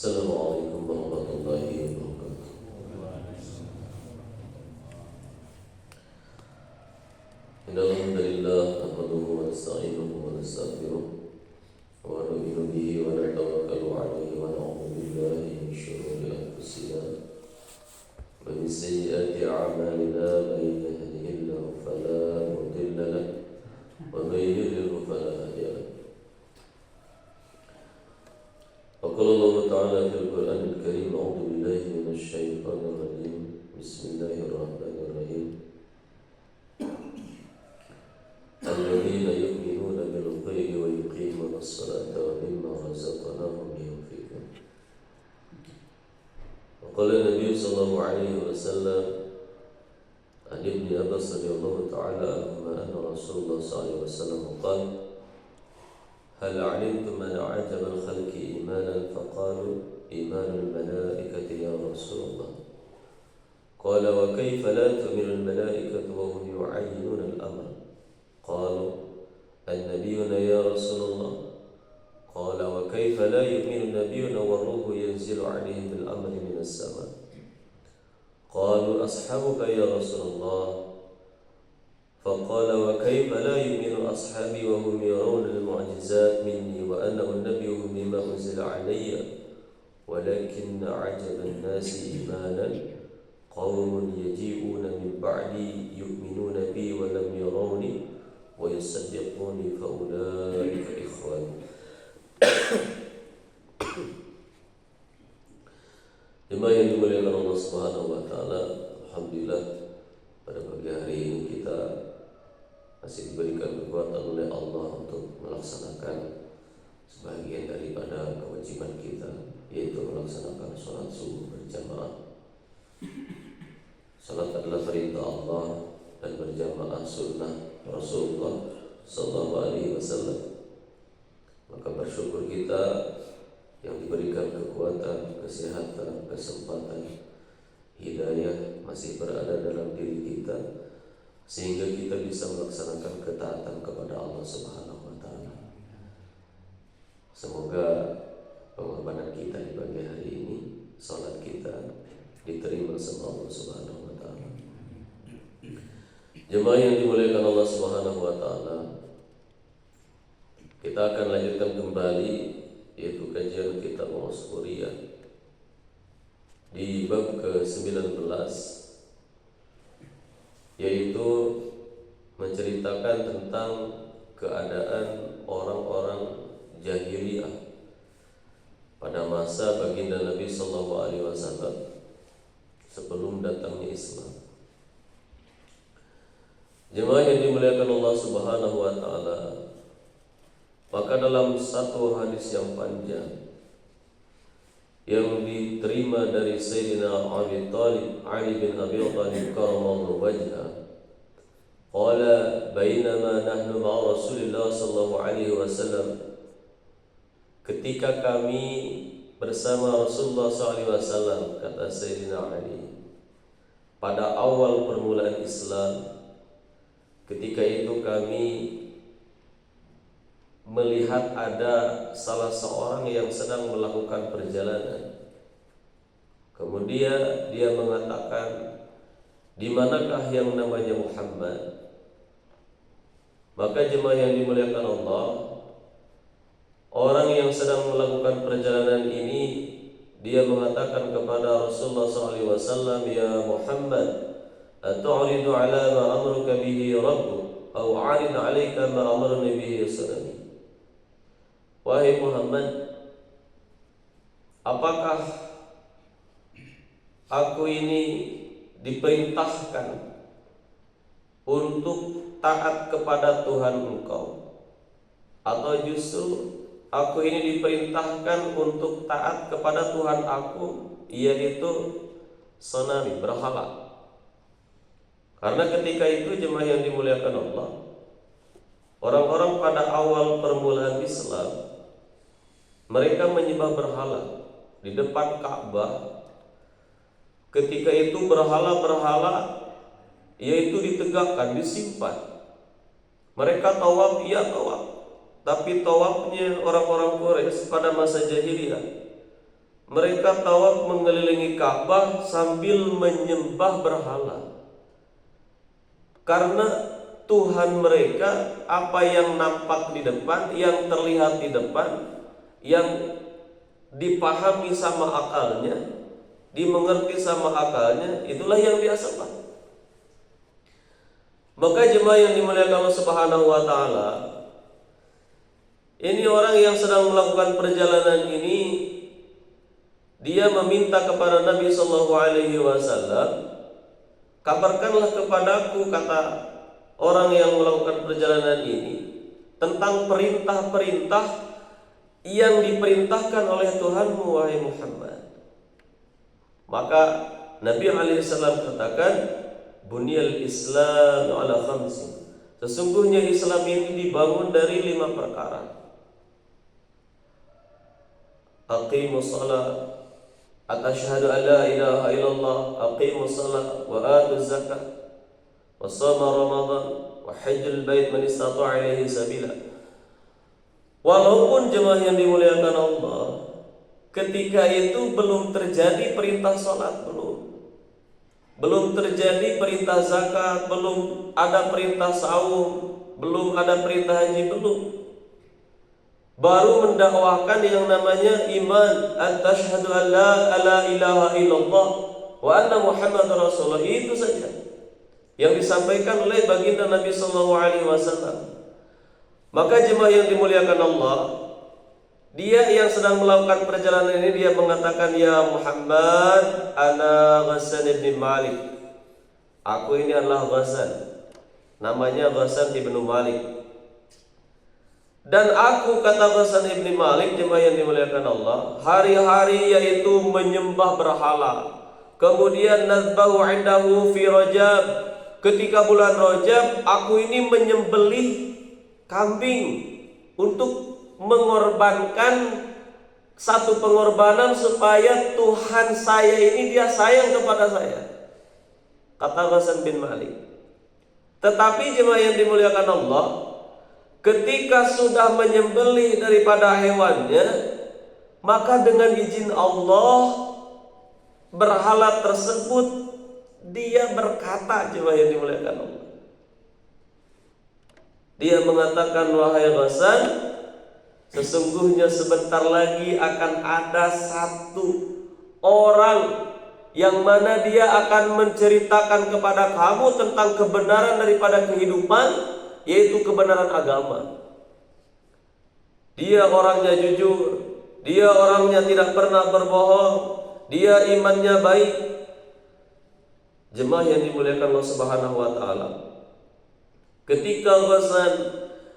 Assalamualaikum warahmatullahi wabarakatuh. Innal hamdalillah nahmaduhu wa nasta'inuhu wa nastaghfiruh wa nu'minu bihi wa natawakkalu 'alaihi wa na'udzu billahi min shururi anfusina wa min sayyiati a'malina man yahdihillahu fala mudilla lahu wa man yudlil fala hadiya lahu. وقال الله تعالى في القرآن الكريم أعوذ بالله من الشيطان الرجيم بسم الله الرحمن الرحيم الذين يؤمنون بالغيب ويقيمون الصلاة ومما رزقناهم ينفقون. وقال النبي صلى الله عليه وسلم عن ابن عباس رضي الله تعالى عنهما أن رسول الله صلى الله عليه وسلم قال: هل علمتم من أعجب الخلق إيمانا فقالوا إيمان الملائكة يا رسول الله. قال: وكيف لا تؤمن الملائكة وهم يعينون الأمر. قالوا: النبينا يا رسول الله. قال: وكيف لا يؤمن نبينا والروح ينزل عليه بالأمر من السماء. قالوا: أصحابك يا رسول الله. فقال: وكيف لا يؤمن أصحابي وهم يرون المعجزات مني وأنه النبي بما أنزل علي ولكن أعجب الناس إيمانا قوم يجيئون من بعدي يؤمنون بي ولم يروني ويصدقوني فأولئك إخواني. Jemaah yang dimuliakan Allah Subhanahu wa taala, alhamdulillah pada pagi hari ini kita masih diberikan kekuatan oleh Allah untuk melaksanakan sebagian daripada kewajiban kita, yaitu melaksanakan sholat subuh berjamaah. Salat adalah perintah Allah dan berjamaah sunnah Rasulullah Sallallahu Alaihi Wasallam. Maka bersyukur kita yang diberikan kekuatan, kesehatan, kesempatan, hidayah masih berada dalam diri kita, sehingga kita bisa melaksanakan ketaatan kepada Allah Subhanahu wa taala. Semoga pengorbanan kita di pagi hari ini, salat kita diterima sama Allah Subhanahu wa taala. Jemaah yang dimuliakan Allah Subhanahu wa taala, kita akan lanjutkan kembali yaitu kajian kitab Al-Suriyah di bab ke-19, yaitu menceritakan tentang keadaan orang-orang jahiliyah pada masa baginda Nabi Sallallahu Alaihi Wasallam sebelum datangnya Islam. Jemaah yang dimuliakan Allah Subhanahu wa taala, maka dalam satu hadis yang panjang yang diterima dari Sayyidina Ali bin Abi Thalib karramallahu wajhah, qala bainama nahnu ma'a Rasulillah sallallahu alaihi wasallam, ketika kami bersama Rasulullah sallallahu alaihi wasallam, kata Sayyidina Ali, pada awal permulaan Islam, ketika itu kami melihat ada salah seorang yang sedang melakukan perjalanan. Kemudian dia mengatakan, di manakah yang namanya Muhammad? Maka jemaah yang dimuliakan Allah, orang yang sedang melakukan perjalanan ini, dia mengatakan kepada Rasulullah SAW, ya Muhammad, atu'ridu ala ma amruka bihi rabbuk, atau a'rid alaika ma amarni bihi sanami. Wahai Muhammad, apakah aku ini diperintahkan untuk taat kepada Tuhan engkau, atau justru aku ini diperintahkan untuk taat kepada Tuhan aku, yaitu sonami, berhala? Karena ketika itu jemaah yang dimuliakan Allah, orang-orang pada awal permulaan Islam, mereka menyembah berhala di depan Ka'bah. Ketika itu berhala-berhala yaitu ditegakkan, disimpan. Mereka tawaf, iya tawaf, tapi tawafnya orang-orang Quraisy pada masa jahiliyah mereka tawaf mengelilingi Ka'bah sambil menyembah berhala. Karena Tuhan mereka, apa yang nampak di depan, yang terlihat di depan, yang dipahami sama akalnya, dimengerti sama akalnya, itulah yang dia sembah. Maka jemaah yang dimuliakan Allah Subhanahu wa taala, ini orang yang sedang melakukan perjalanan ini, dia meminta kepada Nabi sallallahu alaihi wasallam, kabarkanlah kepadaku, kata orang yang melakukan perjalanan ini, tentang perintah-perintah yang diperintahkan oleh Tuhanmu, wahai Muhammad. Maka Nabi alaihissalam katakan, Bunyal Islam ala khamsin. Sesungguhnya Islam ini dibangun dari 5 perkara. Aqimus salat, asyhadu an la ilaha illallah, aqimus salat wa atuz zakat, wa shoma ramadan, wa hajjul bait man istata'a ilaihi sabila. Walaupun jemaah yang dimuliakan Allah, ketika itu belum terjadi perintah salat, belum terjadi perintah zakat, belum ada perintah saum, belum ada perintah haji, belum. Baru mendakwahkan yang namanya iman, asyhadu an la ilaha illallah wa anna Muhammadar Rasulullah, itu saja yang disampaikan oleh baginda Nabi sallallahu alaihi wasallam. Maka jemaah yang dimuliakan Allah, dia yang sedang melakukan perjalanan ini, dia mengatakan, ya Muhammad, ana Ghassan ibn Malik. Aku ini adalah Ghassan, namanya Ghassan ibn Malik. Dan aku, kata Ghassan ibn Malik, jemaah yang dimuliakan Allah, hari-hari yaitu menyembah berhala. Kemudian nazbahu indahu fi Rajab. Ketika bulan Rajab, aku ini menyembelih kambing untuk mengorbankan satu pengorbanan supaya Tuhan saya ini dia sayang kepada saya, kata Ghassan bin Malik. Tetapi jemaah yang dimuliakan Allah, ketika sudah menyembelih daripada hewannya, maka dengan izin Allah, berhala tersebut dia berkata, jemaah yang dimuliakan Allah, dia mengatakan, wahai Ghassan, sesungguhnya sebentar lagi akan ada satu orang yang mana dia akan menceritakan kepada kamu tentang kebenaran daripada kehidupan, yaitu kebenaran agama. Dia orangnya jujur, dia orangnya tidak pernah berbohong, dia imannya baik. Jemaah yang dimuliakan Allah Subhanahu wa taala, ketika Ghassan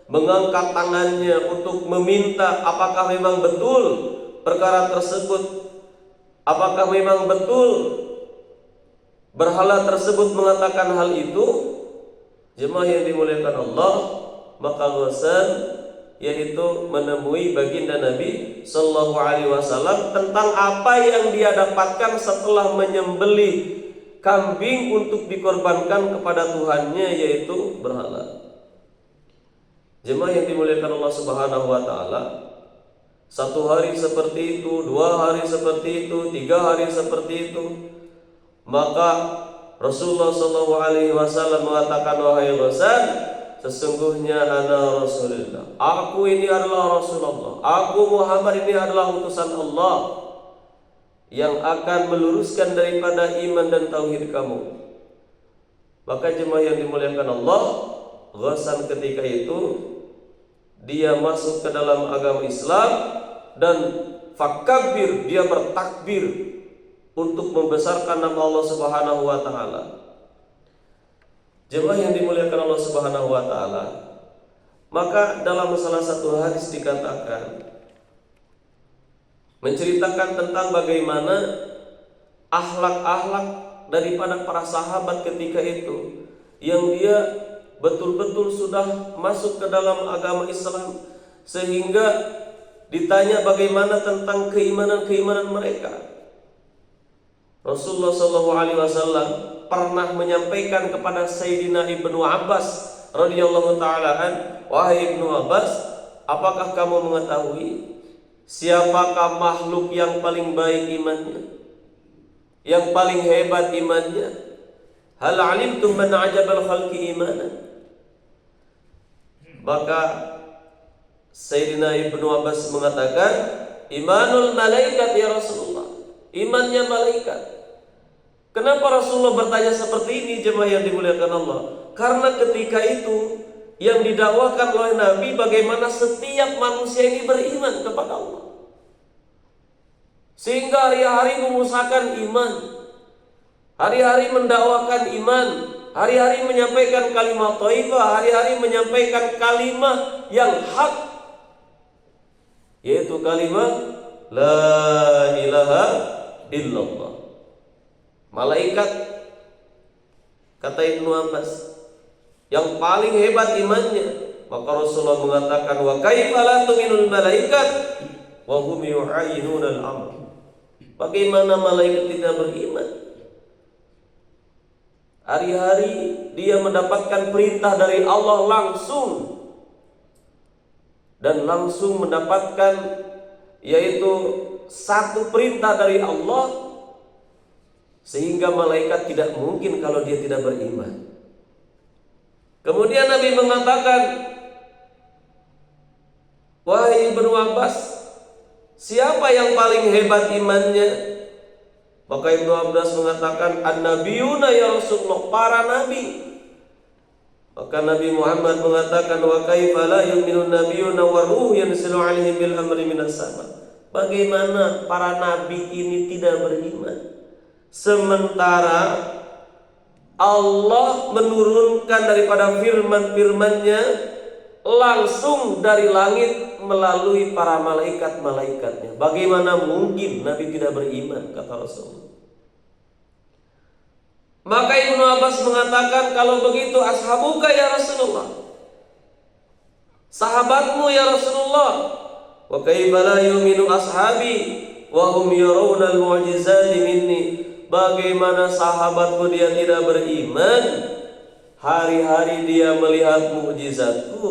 mengangkat tangannya untuk meminta apakah memang betul perkara tersebut, apakah memang betul berhala tersebut mengatakan hal itu, jemaah yang dimuliakan Allah, maka Ghassan yaitu menemui baginda Nabi sallallahu alaihi wasallam tentang apa yang dia dapatkan setelah menyembelih kambing untuk dikorbankan kepada Tuhannya, yaitu berhala. Jemaah yang dimuliakan Allah Subhanahu wa taala, 1 hari seperti itu, 2 hari seperti itu, 3 hari seperti itu, maka Rasulullah sallallahu alaihi wasallam mengatakan, wahai Ghassan, sesungguhnya ana Rasulullah, aku ini adalah Rasulullah, aku Muhammad ini adalah utusan Allah yang akan meluruskan daripada iman dan tauhid kamu. Maka jemaah yang dimuliakan Allah, Ghassan ketika itu dia masuk ke dalam agama Islam dan fakabbir, dia bertakbir untuk membesarkan nama Allah Subhanahu wa taala. Jemaah yang dimuliakan Allah Subhanahu wa taala, maka dalam salah satu hadis dikatakan, menceritakan tentang bagaimana akhlak-akhlak daripada para sahabat ketika itu, yang dia betul-betul sudah masuk ke dalam agama Islam, sehingga ditanya bagaimana tentang keimanan-keimanan mereka. Rasulullah SAW pernah menyampaikan kepada Sayyidina Ibnu Abbas radhiyallahu ta'ala an, wahai Ibnu Abbas, apakah kamu mengetahui siapakah makhluk yang paling baik imannya, yang paling hebat imannya? Hal alimtum man ajabal khalqi imanan? Maka Sayyidina Ibnu Abbas mengatakan, imanul malaikat ya Rasulullah, imannya malaikat. Kenapa Rasulullah bertanya seperti ini, jemaah yang dimuliakan Allah? Karena ketika itu yang didakwakan oleh Nabi bagaimana setiap manusia ini beriman kepada Allah, sehingga hari-hari mengusahakan iman, hari-hari mendakwakan iman, hari-hari menyampaikan kalimat thayyibah, hari-hari menyampaikan kalimat yang hak, yaitu kalimat la ilaha illallah. Malaikat, kata Ibnu Abbas, yang paling hebat imannya. Maka Rasulullah mengatakan, wa kaifa la tu'minul malaikat wa hum yu'ayyinuna al-amr. Bagaimana malaikat tidak beriman? Hari-hari dia mendapatkan perintah dari Allah langsung, dan langsung mendapatkan yaitu satu perintah dari Allah, sehingga malaikat tidak mungkin kalau dia tidak beriman. Kemudian Nabi mengatakan, wahai Ibnu Abbas, siapa yang paling hebat imannya? Maka Ibnu Abbas mengatakan, an-nabiyuna ya Rasulullah, para nabi. Maka Nabi Muhammad mengatakan, wa kaifa la yu'minun nabiyuna wa ruh yanzilu alaihim bil amri minas sama. Bagaimana para nabi ini tidak beriman, sementara Allah menurunkan daripada firman-firman-Nya langsung dari langit melalui para malaikat-malaikatnya. Bagaimana mungkin Nabi tidak beriman, kata Rasul. Maka Ibnu Abbas mengatakan, kalau begitu ashabuka ya Rasulullah, sahabatmu ya Rasulullah, wa kaifa la yu'minu ashabi wa hum yarawna al-mu'jizati minni. Bagaimana sahabatku dia tidak beriman, hari-hari dia melihat mukjizatku,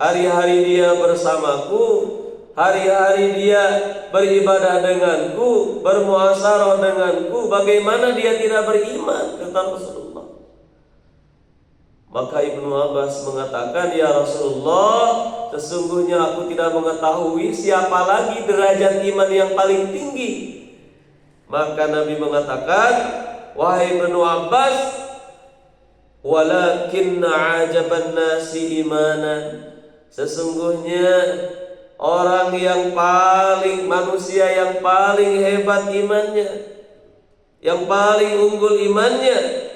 hari-hari dia bersamaku, hari-hari dia beribadah denganku, bermuasyarah denganku. Bagaimana dia tidak beriman, kata Rasulullah. Maka Ibnu Abbas mengatakan, ya Rasulullah, sesungguhnya aku tidak mengetahui siapa lagi derajat iman yang paling tinggi. Maka Nabi mengatakan, wahai Ibnu Abbas, walakinna ajaban nasi imanan, sesungguhnya orang yang paling, manusia yang paling hebat imannya, yang paling unggul imannya,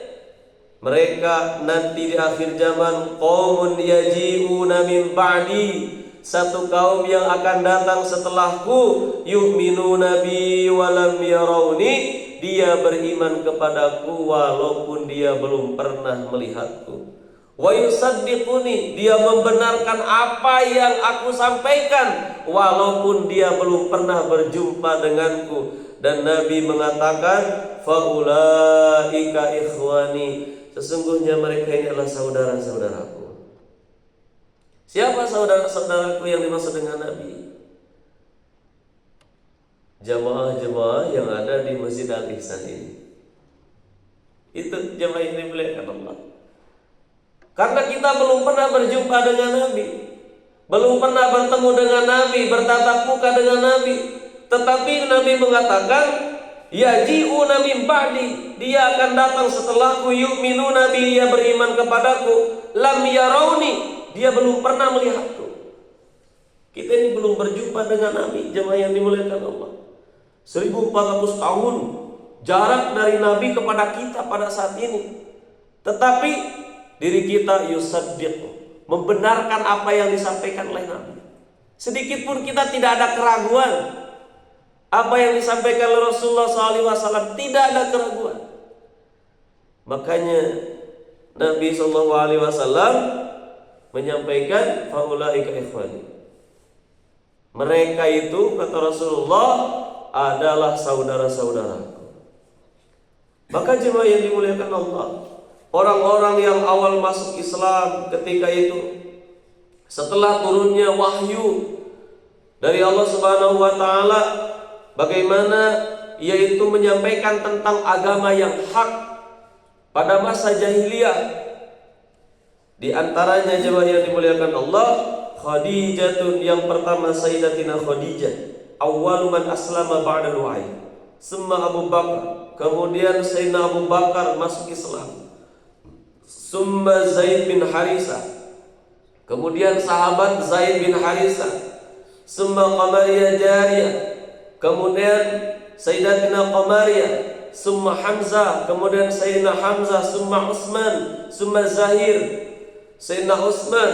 mereka nanti di akhir zaman, qaumun yaji'una min ba'di, satu kaum yang akan datang setelahku, yu'minuna bi walam yarawni, dia beriman kepadaku walaupun dia belum pernah melihatku. Wa yusaddiquni, dia membenarkan apa yang aku sampaikan walaupun dia belum pernah berjumpa denganku. Dan Nabi mengatakan, faulaika ikhwani, sesungguhnya mereka ini adalah saudara-saudaraku. Siapa saudara-saudaraku yang dimaksud dengan Nabi? Jamaah-jamaah yang ada di Masjid Al-Ihsan ini. Itu jamaah yang dimuliakan Allah. Karena kita belum pernah berjumpa dengan Nabi, belum pernah bertemu dengan Nabi, bertatap muka dengan Nabi. Tetapi Nabi mengatakan, yaji'una min ba'di, dia akan datang setelahku, yu'minuna bi, dia beriman kepadaku, lam yarawni, dia belum pernah melihatku. Kita ini belum berjumpa dengan Nabi, jemaah yang dimuliakan Allah. 1400 tahun jarak dari Nabi kepada kita pada saat ini. Tetapi diri kita yusaddiq, membenarkan apa yang disampaikan oleh Nabi. Sedikit pun kita tidak ada keraguan. Apa yang disampaikan oleh Rasulullah SAW, tidak ada keraguan. Makanya Nabi SAW menyampaikan, faulaika ikhwani, mereka itu, kata Rasulullah, adalah saudara-saudaraku. Maka jemaah yang dimuliakan Allah, orang-orang yang awal masuk Islam ketika itu, setelah turunnya wahyu dari Allah Subhanahu wa taala, bagaimana yaitu menyampaikan tentang agama yang hak pada masa jahiliyah. Di antaranya jemaah yang dimuliakan Allah, Khadijatun, yang pertama Sayyidatina Khadijah, awwalu man aslama ba'da al-wahy. Summa Abu Bakar, kemudian Sayyidina Abu Bakar masuk Islam. Summa Zaid bin Harisah, kemudian sahabat Zaid bin Harisah. Summa Qamariyah Jariyah, kemudian Sayyidatina Qamariyah. Summa Hamzah, kemudian Sayyidina Hamzah. Summa Utsman, summa Zahir, Sayyidina Utsman,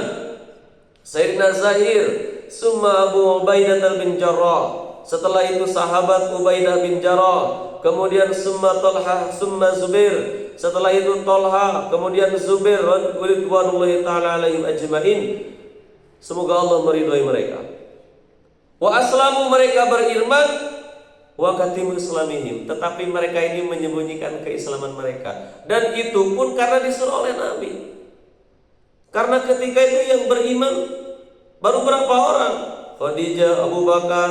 Sayyidina Zahir. Summa Abu Ubaidah bin Jarrah, setelah itu sahabat Ubaidah bin Jarrah. Kemudian summa Talha, summa Zubair, setelah itu Talha, kemudian Zubair radhiyallahu taala alaihim ajmain. Semoga Allah meridhai mereka. Wa aslamu, mereka beriman. Wa katimu islamihim, tetapi mereka ini menyembunyikan keislaman mereka. Dan itu pun karena disuruh oleh Nabi. Karena ketika itu yang beriman baru berapa orang? Khadijah, Abu Bakar,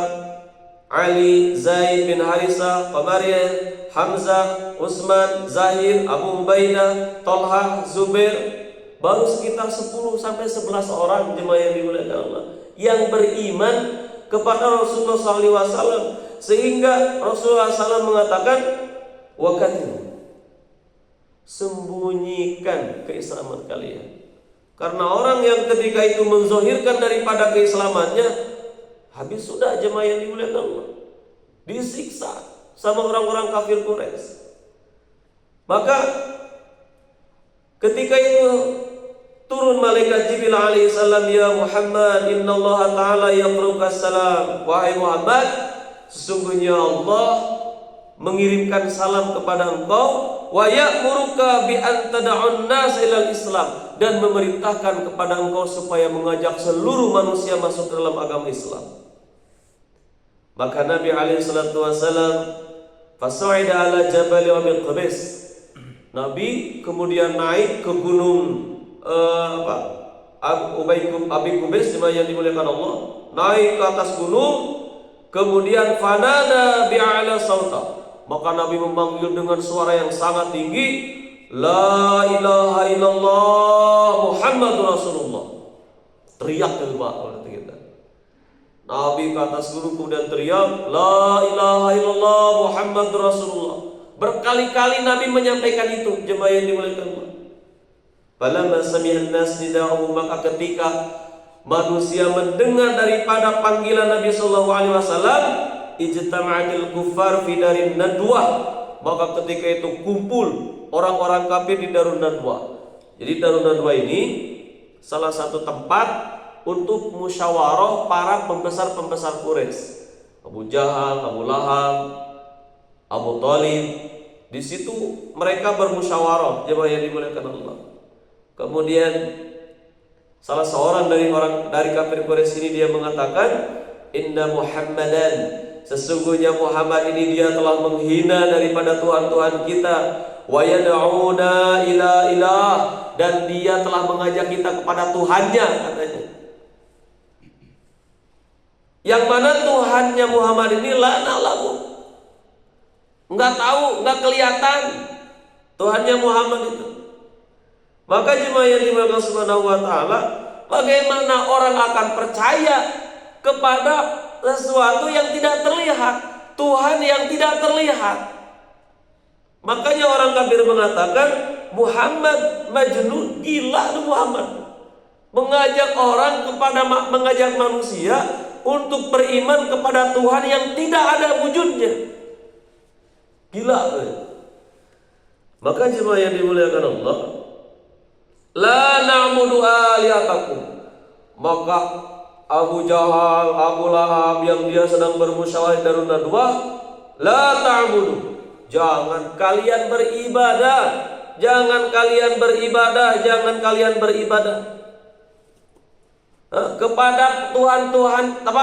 Ali, Zaid bin Harisah, Qamariyah, Hamzah, Utsman, Zahir, Abu Ubaidah, Talha, Zubair. Baru sekitar 10 sampai 11 orang jemaah yang dimuliakan Allah yang beriman kepada Rasulullah SAW. Sehingga Rasulullah SAW mengatakan, waqatimu, sembunyikan keislaman kalian. Karena orang yang ketika itu menzahirkan daripada keislamannya, habis sudah jemaah yang dimuliakan Allah, disiksa sama orang-orang kafir Quraisy. Maka ketika itu turun malaikat Jibril alaihi salam, ya Muhammad, innallaha ta'ala yaqruka salam. Wahai Muhammad, sesungguhnya Allah mengirimkan salam kepada engkau, wa ya'muruka bi an tad'un nas ilal Islam, dan memerintahkan kepada engkau supaya mengajak seluruh manusia masuk dalam agama Islam. Maka Nabi alaihi salatu wasallam fasa'ida ala jabal Abi Qubais. Nabi kemudian naik ke gunung Abi Qubais yang dimuliakan Allah, naik ke atas gunung. Kemudian fanada bi'ala sauta, maka Nabi memanggil dengan suara yang sangat tinggi, la ilaha illallah Muhammadur Rasulullah. Teriak keluar kata kita. Nabi ke atas gunung kemudian teriak, la ilaha illallah Muhammadur Rasulullah. Berkali-kali Nabi menyampaikan itu, jemaah yang dimuliakan Allah. Falamma sami'an nas nida'u, maka ketika manusia mendengar daripada panggilan Nabi sallallahu alaihi wasallam, ijtama'atil kuffar fi darin nadwah, maka ketika itu kumpul orang-orang kafir di Darun Nadwah. Jadi Darun Nadwah ini salah satu tempat untuk musyawarah para pembesar-pembesar Quraisy. Abu Jahal, Abu Lahab, Abu Thalib. Di situ mereka bermusyawarah, jemaah yang dimuliakan Allah. Kemudian salah seorang dari kafir Quraisy ini dia mengatakan, inna Muhammadan, sesungguhnya Muhammad ini dia telah menghina daripada Tuhan-Tuhan kita, wa yad'una ila ilah, dan dia telah mengajak kita kepada Tuhannya, katanya. Yang mana Tuhannya Muhammad ini la na'lamu, enggak tahu, enggak kelihatan Tuhannya Muhammad itu. Maka jemaah yang dimuliakan Subhanahu wa taala, bagaimana orang akan percaya kepada sesuatu yang tidak terlihat, Tuhan yang tidak terlihat? Makanya orang kafir mengatakan Muhammad majnun, gila Muhammad. Mengajak manusia untuk beriman kepada Tuhan yang tidak ada wujudnya. Gila. Maka jemaah yang dimuliakan Allah, la na'budu alihatakum, maka Abu Jahal, Abu Lahab yang dia sedang bermusyawarah Darun Nadwah, la ta'budu, jangan kalian beribadah, jangan kalian beribadah, jangan kalian beribadah kepada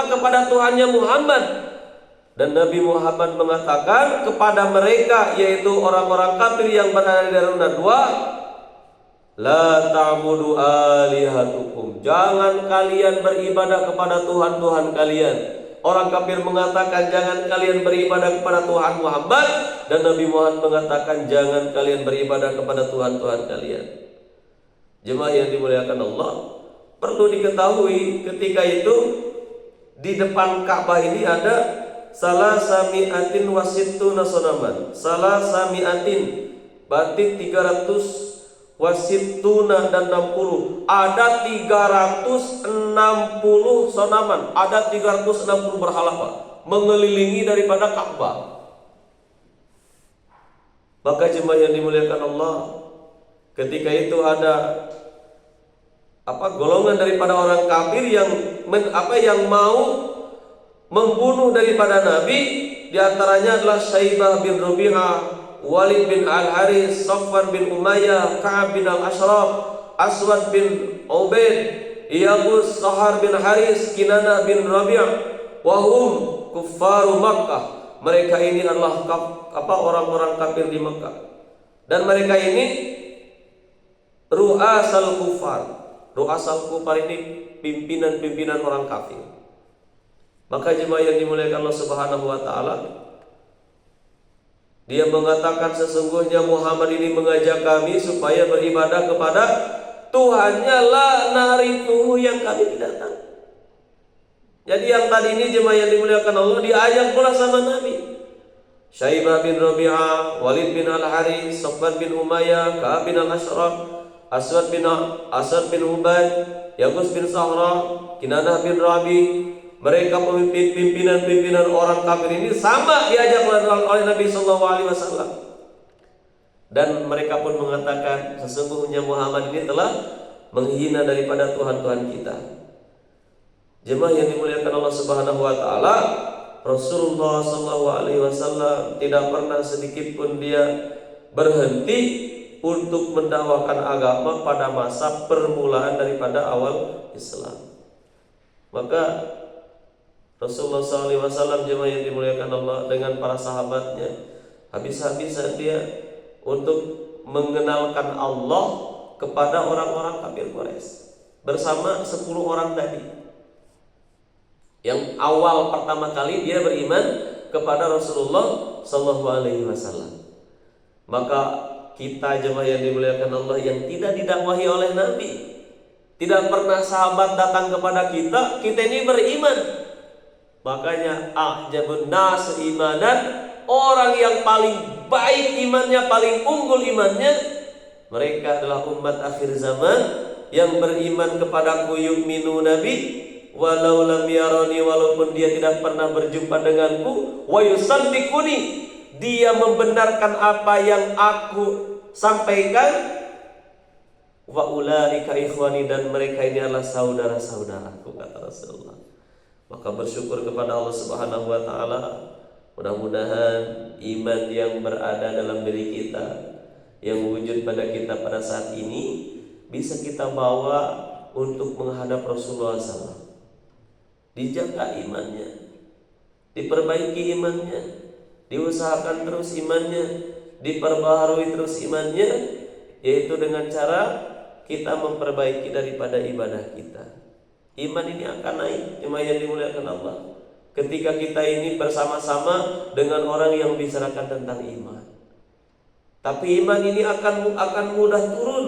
kepada Tuhannya Muhammad. Dan Nabi Muhammad mengatakan kepada mereka, yaitu orang-orang kafir yang berada di Darun Nadwah, la ta'budu alihatukum, jangan kalian beribadah kepada Tuhan-Tuhan kalian. Orang kafir mengatakan jangan kalian beribadah kepada Tuhan Muhammad, dan Nabi Muhammad mengatakan jangan kalian beribadah kepada Tuhan-Tuhan kalian. Jemaah yang dimuliakan Allah, perlu diketahui ketika itu di depan Ka'bah ini ada salah sami'atin wasittuna sonaman. Salah sami'atin berarti 300, wasittuna dan 60. Ada 360 sonaman, ada 360 berhala Pak, mengelilingi daripada Ka'bah. Maka jemaah yang dimuliakan Allah, ketika itu ada golongan daripada orang kafir yang mau membunuh daripada Nabi. Di antaranya adalah Syaibah bin Rabi'ah, Walid bin Al-Haris, Safwan bin Umayyah, Ka'ab bin Al-Ashraf, Aswad bin Ubaid, Iyabus Sahar bin Haris, Kinanah bin Rabi'ah, wahum kuffaru Makkah. Mereka ini adalah orang-orang kafir di Makkah, dan mereka ini ru'asal kuffar. Ru'asal kuffar ini pimpinan-pimpinan orang kafir. Maka jemaah yang dimuliakan Allah Subhanahu wa taala, dia mengatakan sesungguhnya Muhammad ini mengajak kami supaya beribadah kepada Tuhannya la narifuhu, yang kami tidak tahu. Jadi yang tadi ini jemaah yang dimuliakan Allah diajak pula sama Nabi. Syaibah bin Rabi'ah, Walid bin Al-Haris, Safwan bin Umayyah, Ka'ab bin Al-Ashraf, Aswad bin Ubaid, Yagus bin Sahra, Kinanah bin Rabi. Mereka pimpinan orang kafir ini sama diajak oleh Nabi SAW. Dan mereka pun mengatakan sesungguhnya Muhammad ini telah menghina daripada Tuhan-Tuhan kita. Jemaah yang dimuliakan Allah Subhanahu wa taala, Rasulullah SAW tidak pernah sedikit pun dia berhenti untuk mendakwakan agama pada masa permulaan daripada awal Islam. Maka Rasulullah SAW, jemaah yang dimuliakan Allah, dengan para sahabatnya habis-habisan dia untuk mengenalkan Allah kepada orang-orang kafir Quraisy bersama 10 orang tadi. Yang awal pertama kali dia beriman kepada Rasulullah SAW. Maka kita jemaah yang dimuliakan Allah yang tidak didakwahi oleh Nabi, tidak pernah sahabat datang kepada kita ini beriman. Makanya ajabun nas imanan, orang yang paling baik imannya, paling unggul imannya, mereka adalah umat akhir zaman yang beriman kepadaku, yu'minu nabi walau lam yarani, walaupun dia tidak pernah berjumpa denganku, wa yusaddiquni, dia membenarkan apa yang aku sampaikan, wa ulaika ikhwani, dan mereka ini adalah saudara-saudaraku, kata Rasulullah. Maka bersyukur kepada Allah Subhanahu wa taala, mudah-mudahan iman yang berada dalam diri kita, yang wujud pada kita pada saat ini, bisa kita bawa untuk menghadap Rasulullah SAW. Dijaga imannya, diperbaiki imannya, diusahakan terus imannya, diperbaharui terus imannya, yaitu dengan cara kita memperbaiki daripada ibadah kita. Iman ini akan naik, jemaah yang dimuliakan Allah, ketika kita ini bersama-sama dengan orang yang membicarakan tentang iman. Tapi iman ini akan mudah turun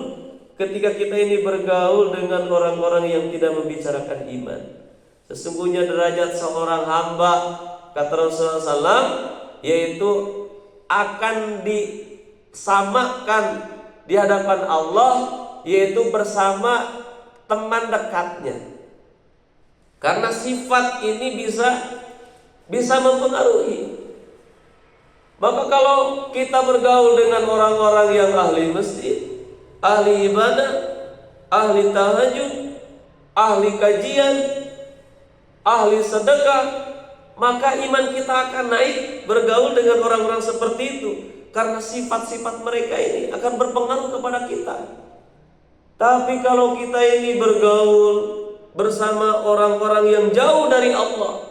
ketika kita ini bergaul dengan orang-orang yang tidak membicarakan iman. Sesungguhnya derajat seorang hamba, kata Rasulullah SAW, yaitu akan disamakan di hadapan Allah, yaitu bersama teman dekatnya. Karena sifat ini bisa mempengaruhi. Maka kalau kita bergaul dengan orang-orang yang ahli masjid, ahli ibadah, ahli tahajud, ahli kajian, ahli sedekah, maka iman kita akan naik bergaul dengan orang-orang seperti itu. Karena sifat-sifat mereka ini akan berpengaruh kepada kita. Tapi kalau kita ini bergaul bersama orang-orang yang jauh dari Allah,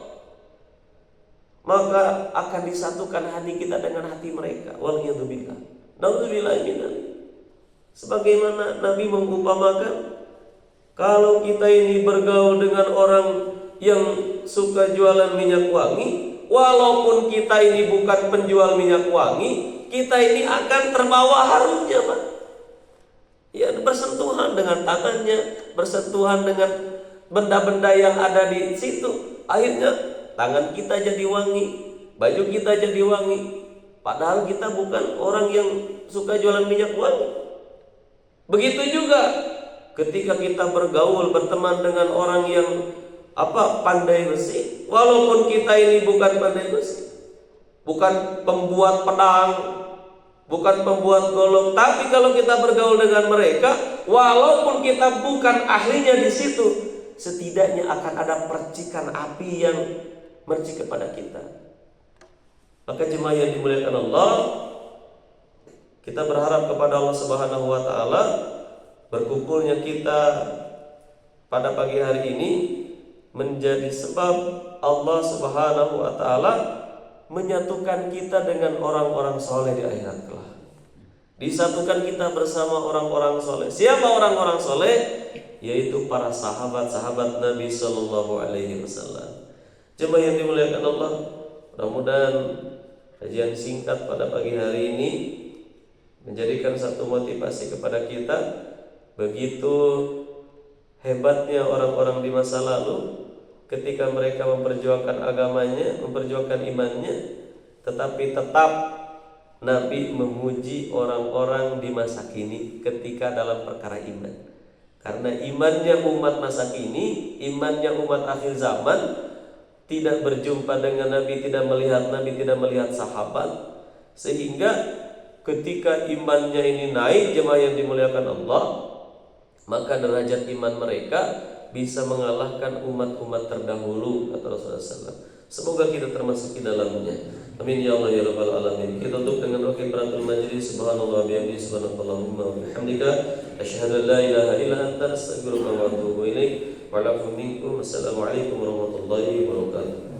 maka akan disatukan hati kita dengan hati mereka. Waliyadzubillah. Naudzubillah minal. Sebagaimana Nabi mengumpamakan, kalau kita ini bergaul dengan orang yang suka jualan minyak wangi, walaupun kita ini bukan penjual minyak wangi, kita ini akan terbawa harumnya, Pak. Ya, bersentuhan dengan tangannya, bersentuhan dengan benda-benda yang ada di situ. Akhirnya tangan kita jadi wangi, baju kita jadi wangi. Padahal kita bukan orang yang suka jualan minyak wangi. Begitu juga ketika kita bergaul, berteman dengan orang yang pandai besi, walaupun kita ini bukan pandai besi, bukan pembuat pedang, bukan pembuat golok, tapi kalau kita bergaul dengan mereka, walaupun kita bukan ahlinya di situ, setidaknya akan ada percikan api yang mercik kepada kita. Maka jemaah yang dimuliakan Allah, kita berharap kepada Allah Subhanahu wa taala, berkumpulnya kita pada pagi hari ini menjadi sebab Allah Subhanahu wa taala menyatukan kita dengan orang-orang soleh di akhirat kelak. Disatukan kita bersama orang-orang soleh. Siapa orang-orang soleh? Yaitu para sahabat-sahabat Nabi Sallallahu Alaihi Wasallam. Jemaah yang dimuliakan Allah, mudah-mudahan kajian singkat pada pagi hari ini menjadikan satu motivasi kepada kita. Begitu hebatnya orang-orang di masa lalu ketika mereka memperjuangkan agamanya, memperjuangkan imannya, tetapi tetap Nabi memuji orang-orang di masa kini ketika dalam perkara iman. Karena imannya umat masa kini, imannya umat akhir zaman, tidak berjumpa dengan Nabi, tidak melihat sahabat, sehingga ketika imannya ini naik, jemaah yang dimuliakan Allah, maka derajat iman mereka bisa mengalahkan umat-umat terdahulu, kata Rasulullah SAW. Semoga kita termasuk di dalamnya. Amin ya Allah ya rabbal alamin. Kita tutup dengan rakibaratul majlis. Subhanallah bihamdihi, subhanallahumma wa bihamdika, asyhadu an la ilaha illa anta, astaghfiruka wa atubu ilaik. Wa ala minkum. Assalamualaikum warahmatullahi wabarakatuh.